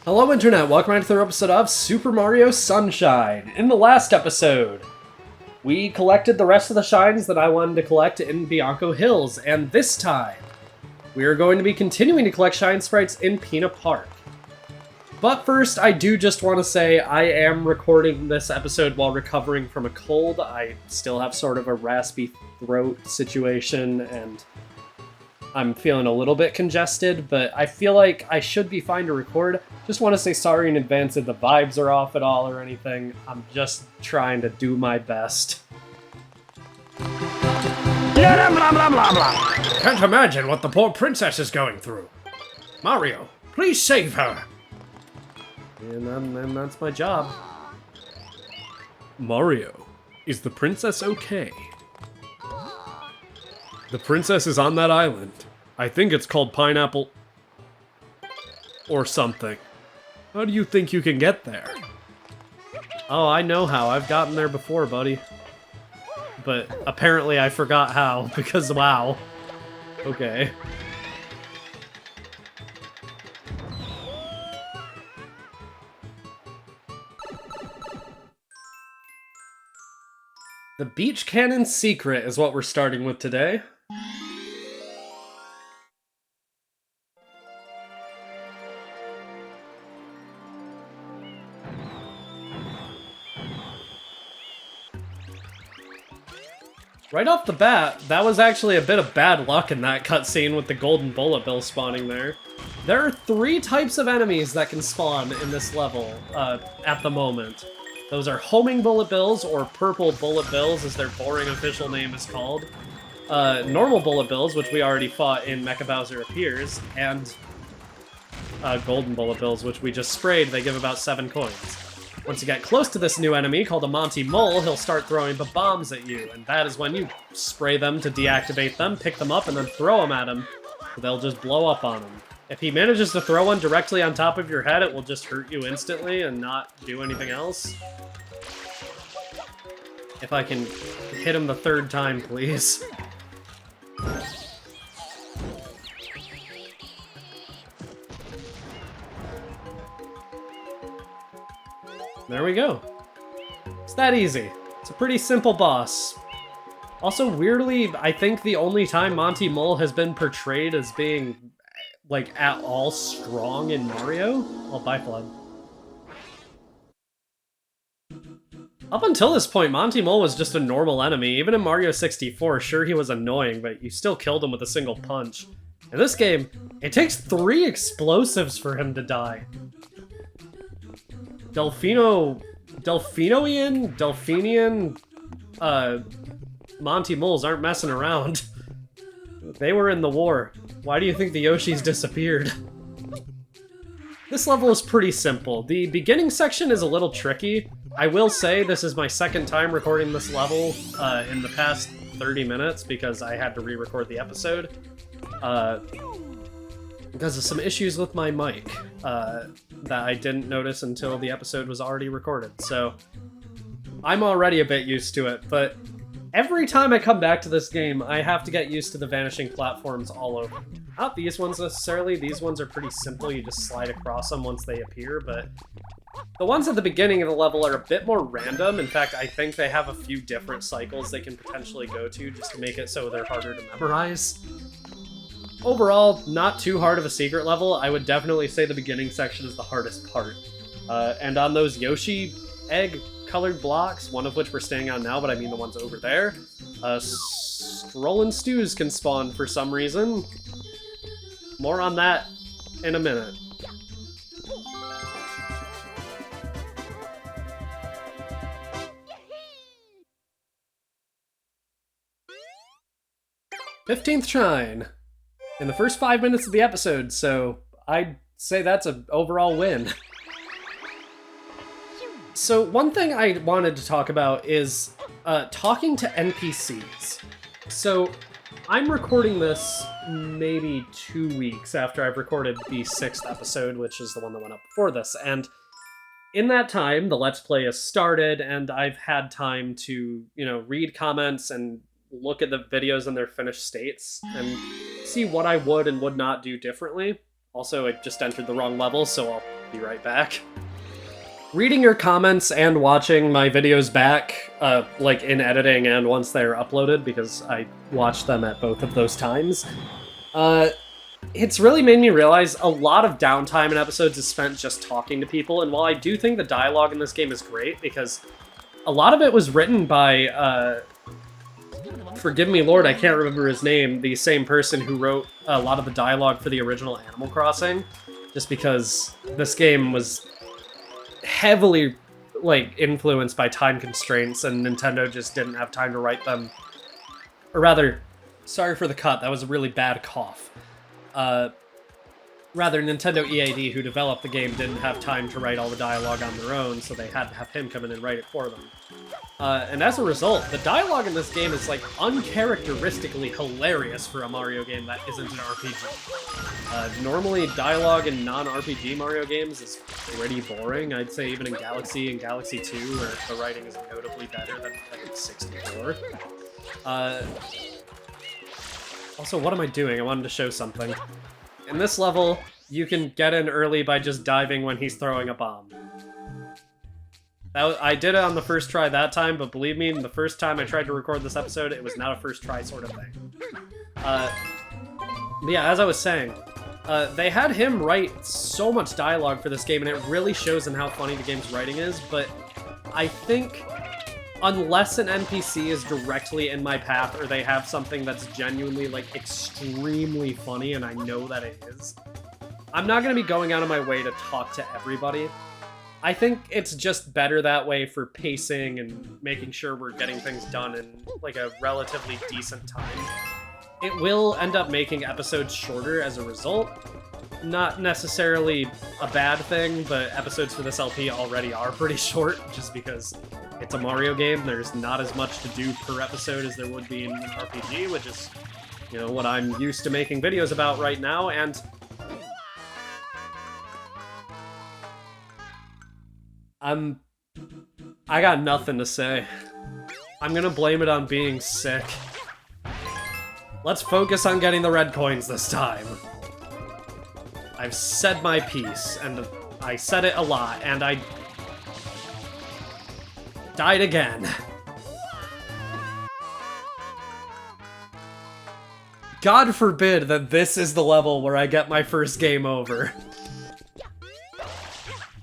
Hello Internet, welcome back to another episode of Super Mario Sunshine. In the last episode, we collected the rest of the shines that I wanted to collect in Bianco Hills, and this time, we are going to be continuing to collect Shine Sprites in Pinna Park. But first, I do just want to say I am recording this episode while recovering from a cold. I still have sort of a raspy throat situation, and I'm feeling a little bit congested, but I feel like I should be fine to record. Just want to say sorry in advance if the vibes are off at all or anything. I'm just trying to do my best. Blah, blah, blah, blah, blah. Can't imagine what the poor princess is going through. Mario, please save her. And that's my job. Mario, is the princess okay? The princess is on that island. I think it's called Pineapple... or something. How do you think you can get there? Oh, I know how. I've gotten there before, buddy. But apparently I forgot how, because wow. Okay. The Beach Cannon Secret is what we're starting with today. Right off the bat, that was actually a bit of bad luck in that cutscene with the golden bullet bill spawning there. There are 3 types of enemies that can spawn in this level at the moment. Those are homing bullet bills, or purple bullet bills as their boring official name is called. Normal bullet bills, which we already fought in Mecha Bowser Appears, and golden bullet bills, which we just sprayed. They give about 7 coins. Once you get close to this new enemy, called a Monty Mole, he'll start throwing the bombs at you, and that is when you spray them to deactivate them, pick them up, and then throw them at him. They'll just blow up on him. If he manages to throw one directly on top of your head, it will just hurt you instantly and not do anything else. If I can hit him the 3rd time, please. There we go. It's that easy. It's a pretty simple boss. Also, weirdly, I think the only time Monty Mole has been portrayed as being, like, at all strong in Mario? Oh, bye, Flood. Up until this point, Monty Mole was just a normal enemy. Even in Mario 64, sure, he was annoying, but you still killed him with a single punch. In this game, it takes 3 explosives for him to die. Delphinian, Monty Moles aren't messing around. They were in the war. Why do you think the Yoshis disappeared? This level is pretty simple. The beginning section is a little tricky. I will say this is my 2nd time recording this level in the past 30 minutes because I had to re-record the episode. Because of some issues with my mic that I didn't notice until the episode was already recorded. So I'm already a bit used to it, but every time I come back to this game, I have to get used to the vanishing platforms all over. Not these ones necessarily. These ones are pretty simple. You just slide across them once they appear, but the ones at the beginning of the level are a bit more random. In fact, I think they have a few different cycles they can potentially go to just to make it so they're harder to memorize. Overall, not too hard of a secret level. I would definitely say the beginning section is the hardest part. And on those Yoshi egg-colored blocks, one of which we're standing on now, but I mean the ones over there, Strollin' Stews can spawn for some reason. More on that in a minute. "15th Shine" in the first 5 minutes of the episode, so I'd say that's an overall win. So one thing I wanted to talk about is talking to NPCs. So I'm recording this maybe 2 weeks after I've recorded the 6th episode, which is the one that went up before this, and in that time, the Let's Play has started, and I've had time to, read comments and look at the videos in their finished states and see what I would and would not do differently. Also, I just entered the wrong level, so I'll Be right back. Reading your comments and watching my videos back, like in editing and once they're uploaded, because I watched them at both of those times, it's really made me realize a lot of downtime in episodes is spent just talking to people, and while I do think the dialogue in this game is great, because a lot of it was written by, forgive me Lord, I can't remember his name, the same person who wrote a lot of the dialogue for the original Animal Crossing, just because this game was heavily, like, influenced by time constraints, and Nintendo just didn't have time to write them. Or rather, sorry for the cut, that was a really bad cough. Rather, Nintendo EAD, who developed the game, didn't have time to write all the dialogue on their own, so they had to have him come in and write it for them. And as a result, the dialogue in this game is, like, uncharacteristically hilarious for a Mario game that isn't an RPG. Normally, dialogue in non-RPG Mario games is pretty boring. I'd say even in Galaxy and Galaxy 2, where the writing is notably better than, like, 64. Also, what am I doing? I wanted to show something. In this level, you can get in early by just diving when he's throwing a bomb. I did it on the first try that time, but believe me, the first time I tried to record this episode, it was not a first try sort of thing. But yeah, as I was saying, they had him write so much dialogue for this game, and it really shows in how funny the game's writing is, but I think unless an NPC is directly in my path, or they have something that's genuinely, like, extremely funny, and I know that it is, I'm not going to be going out of my way to talk to everybody. I think it's just better that way for pacing and making sure we're getting things done in, like, a relatively decent time. It will end up making episodes shorter as a result. Not necessarily a bad thing, but episodes for this LP already are pretty short, just because it's a Mario game. There's not as much to do per episode as there would be in an RPG, which is, you know, what I'm used to making videos about right now, and I got nothing to say. I'm gonna blame it on being sick. Let's focus on getting the red coins this time. I've said my piece, and I said it a lot, and I died again. God forbid that this is the level where I get my first game over.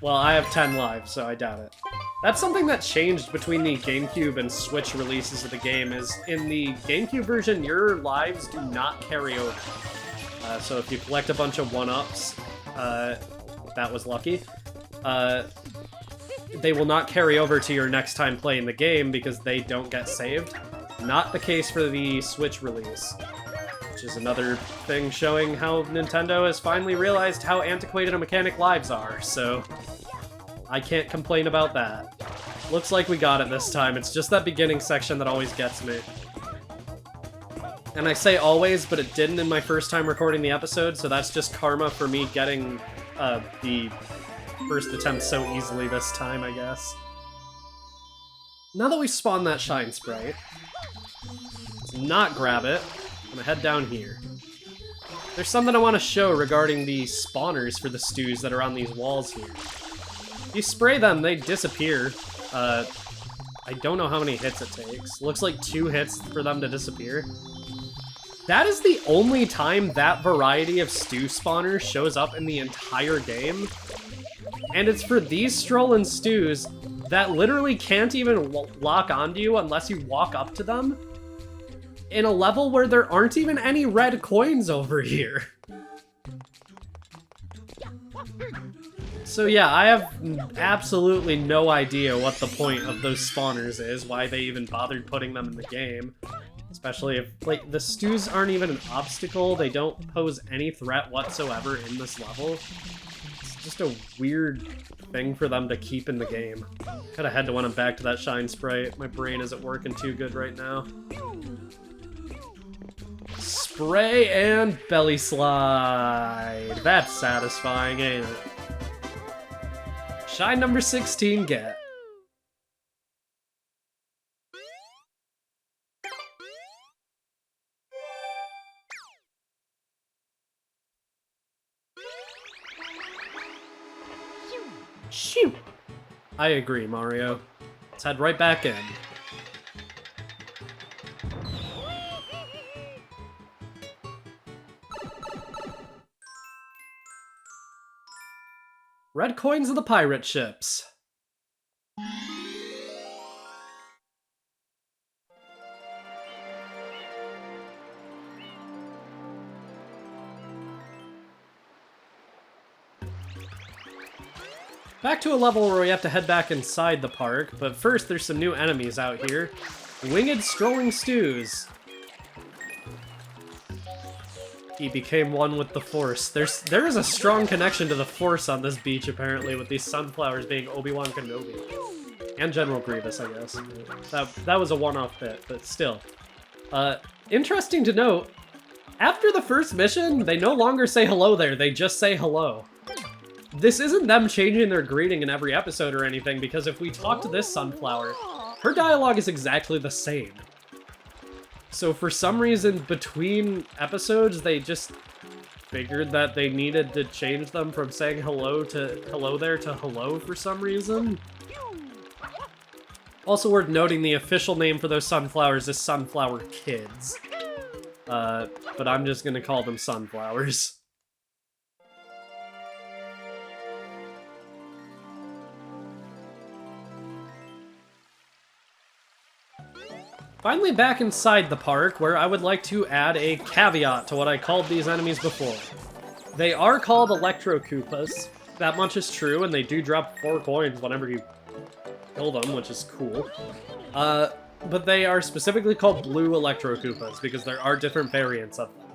Well, I have 10 lives, so I doubt it. That's something that changed between the GameCube and Switch releases of the game, is in the GameCube version, your lives do not carry over. So if you collect a bunch of 1-ups, that was lucky, they will not carry over to your next time playing the game because they don't get saved. Not the case for the Switch release, which is another thing showing how Nintendo has finally realized how antiquated a mechanic lives are, so I can't complain about that. Looks like we got it this time. It's just that beginning section that always gets me. And I say always, but it didn't in my first time recording the episode, so that's just karma for me getting the first attempt so easily this time, I guess. Now that we spawned that Shine Sprite, let's not grab it. I'm gonna head down here. There's something I want to show regarding the spawners for the stews that are on these walls here. If you spray them, they disappear. I don't know how many hits it takes. Looks like 2 hits for them to disappear. That is the only time that variety of stew spawner shows up in the entire game. And it's for these Strollin' stews that literally can't even lock onto you unless you walk up to them, in a level where there aren't even any red coins over here. So yeah, I have absolutely no idea what the point of those spawners is, why they even bothered putting them in the game. Especially if, like, the stews aren't even an obstacle, they don't pose any threat whatsoever in this level. It's just a weird thing for them to keep in the game. Kinda had to want them back to that Shine Sprite. My brain isn't working too good right now. Spray and belly slide. That's satisfying, ain't it? Shine number 16, get. Shoo! I agree, Mario. Let's head right back in. Red coins of the pirate ships. Back to a level where we have to head back inside the park, but first there's some new enemies out here. Winged Strolling Stews. He became one with the Force. There is a strong connection to the Force on this beach, apparently, with these sunflowers being Obi-Wan Kenobi. And General Grievous, I guess. That was a one-off bit, but still. Interesting to note, after the first mission, they no longer say hello there, they just say hello. This isn't them changing their greeting in every episode or anything, because if we talk to this sunflower, her dialogue is exactly the same. So for some reason, between episodes, they just figured that they needed to change them from saying hello to hello there to hello for some reason. Also worth noting, the official name for those sunflowers is Sunflower Kids. But I'm just gonna call them sunflowers. Finally back inside the park, where I would like to add a caveat to what I called these enemies before. They are called Electro Koopas. That much is true, and they do drop 4 coins whenever you kill them, which is cool. But they are specifically called Blue Electro Koopas, because there are different variants of them.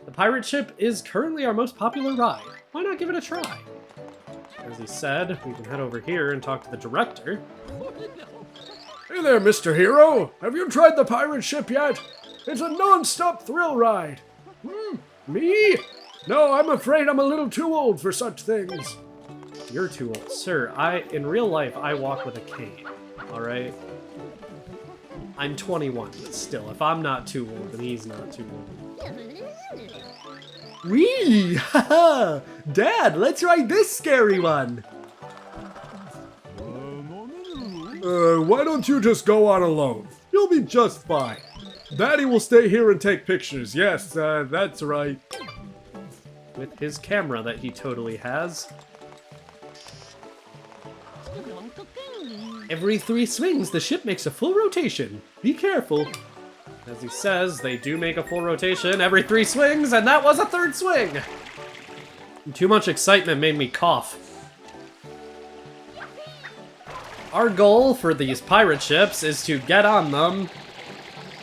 The pirate ship is currently our most popular ride. Why not give it a try? As he said, we can head over here and talk to the director. Hey there, Mr. Hero! Have you tried the pirate ship yet? It's a non-stop thrill ride! Me? No, I'm afraid I'm a little too old for such things. You're too old. Sir, in real life, I walk with a cane, alright? I'm 21, but still, if I'm not too old, then he's not too old. Wee! Haha! Dad, let's ride this scary one! Why don't you just go on alone? You'll be just fine. Daddy will stay here and take pictures. Yes, that's right. With his camera that he totally has. Every 3 swings, the ship makes a full rotation. Be careful. As he says, they do make a full rotation every 3 swings, and that was a 3rd swing! Too much excitement made me cough. Our goal for these pirate ships is to get on them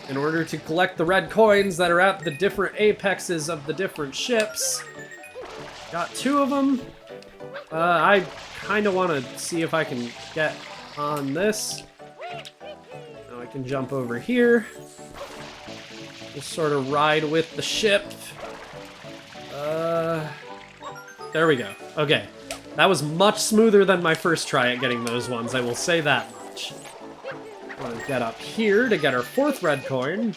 in order to collect the red coins that are at the different apexes of the different ships. Got 2 of them. I kind of want to see if I can get on this. Now I can jump over here. Just sort of ride with the ship. There we go. Okay. That was much smoother than my first try at getting those ones, I will say that much. Want to get up here to get our 4th red coin.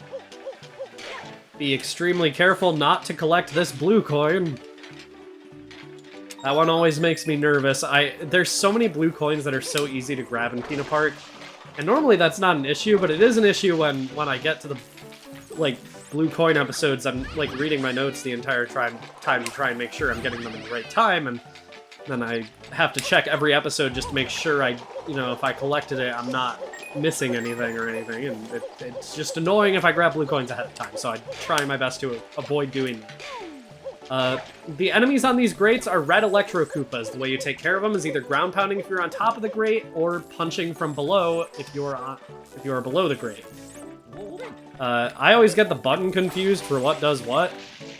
Be extremely careful not to collect this blue coin. That one always makes me nervous. There's so many blue coins that are so easy to grab in Pinna Park. And normally that's not an issue, but it is an issue when I get to the, like, blue coin episodes. I'm, like, reading my notes the entire time to try and make sure I'm getting them in the right time, and then I have to check every episode just to make sure if I collected it, I'm not missing anything or anything, and it's just annoying if I grab blue coins ahead of time, so I try my best to avoid doing that. The enemies on these grates are red Electro Koopas. The way you take care of them is either ground pounding if you're on top of the grate, or punching from below if you are below the grate. I always get the button confused for what does what.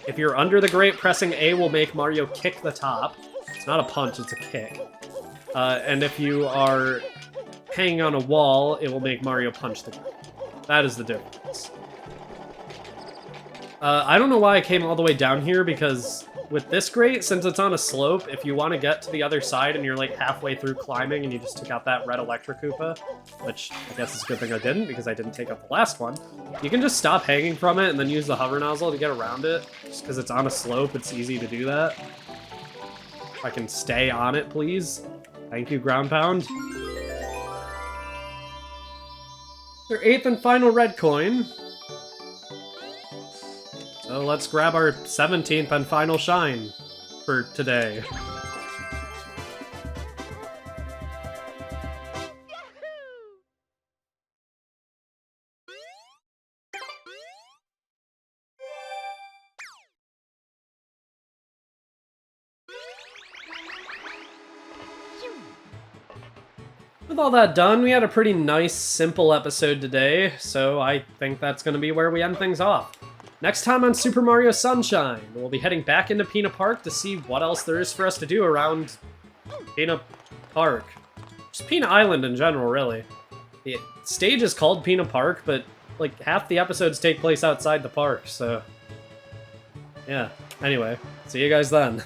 If you're under the grate, pressing A will make Mario kick the top. It's not a punch, it's a kick. And if you are hanging on a wall, it will make Mario punch the grate. That is the difference. I don't know why I came all the way down here, because with this grate, since it's on a slope, if you want to get to the other side and you're like halfway through climbing and you just took out that red Electro Koopa, which I guess is a good thing I didn't, because I didn't take out the last one, you can just stop hanging from it and then use the hover nozzle to get around it. Just because it's on a slope, it's easy to do that. If I can stay on it, please. Thank you, Ground Pound. Their 8th and final red coin. So let's grab our 17th and final shine for today. With all that done, we had a pretty nice, simple episode today, so I think that's going to be where we end things off. Next time on Super Mario Sunshine, we'll be heading back into Pinna Park to see what else there is for us to do around Pinna Park. Just Pinna Island in general, really. The stage is called Pinna Park, but like half the episodes take place outside the park, so yeah. Anyway, see you guys then.